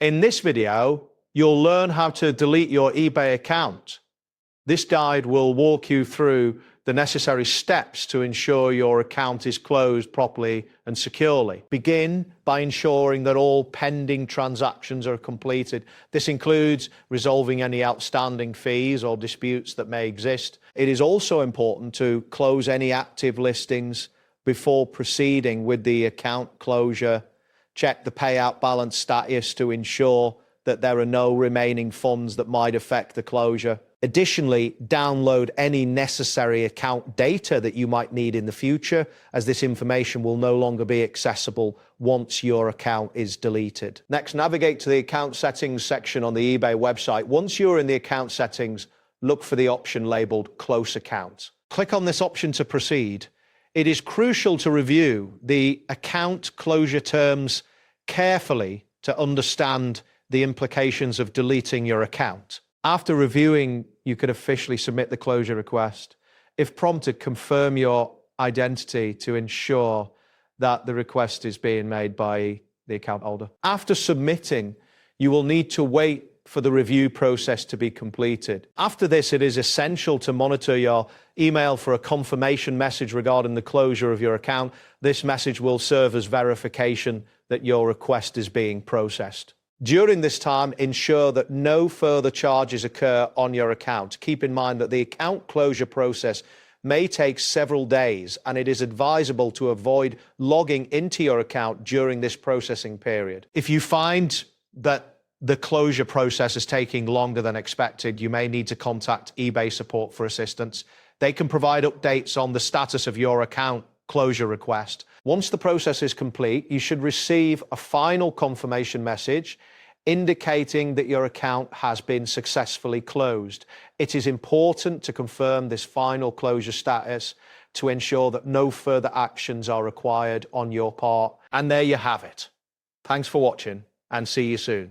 In this video, you'll learn how to delete your eBay account. This guide will walk you through the necessary steps to ensure your account is closed properly and securely. Begin by ensuring that all pending transactions are completed. This includes resolving any outstanding fees or disputes that may exist. It is also important to close any active listings before proceeding with the account closure. Check the payout balance status to ensure that there are no remaining funds that might affect the closure. Additionally, download any necessary account data that you might need in the future, as this information will no longer be accessible once your account is deleted. Next, navigate to the account settings section on the eBay website. Once you're in the account settings, look for the option labeled Close Account. Click on this option to proceed. It is crucial to review the account closure terms carefully to understand the implications of deleting your account. After reviewing, you can officially submit the closure request. If prompted, confirm your identity to ensure that the request is being made by the account holder. After submitting, you will need to wait for the review process to be completed. After this, it is essential to monitor your email for a confirmation message regarding the closure of your account. This message will serve as verification that your request is being processed. During this time, ensure that no further charges occur on your account. Keep in mind that the account closure process may take several days, and it is advisable to avoid logging into your account during this processing period. If you find that the closure process is taking longer than expected, you may need to contact eBay support for assistance. They can provide updates on the status of your account closure request. Once the process is complete, you should receive a final confirmation message indicating that your account has been successfully closed. It is important to confirm this final closure status to ensure that no further actions are required on your part. And there you have it. Thanks for watching, and see you soon.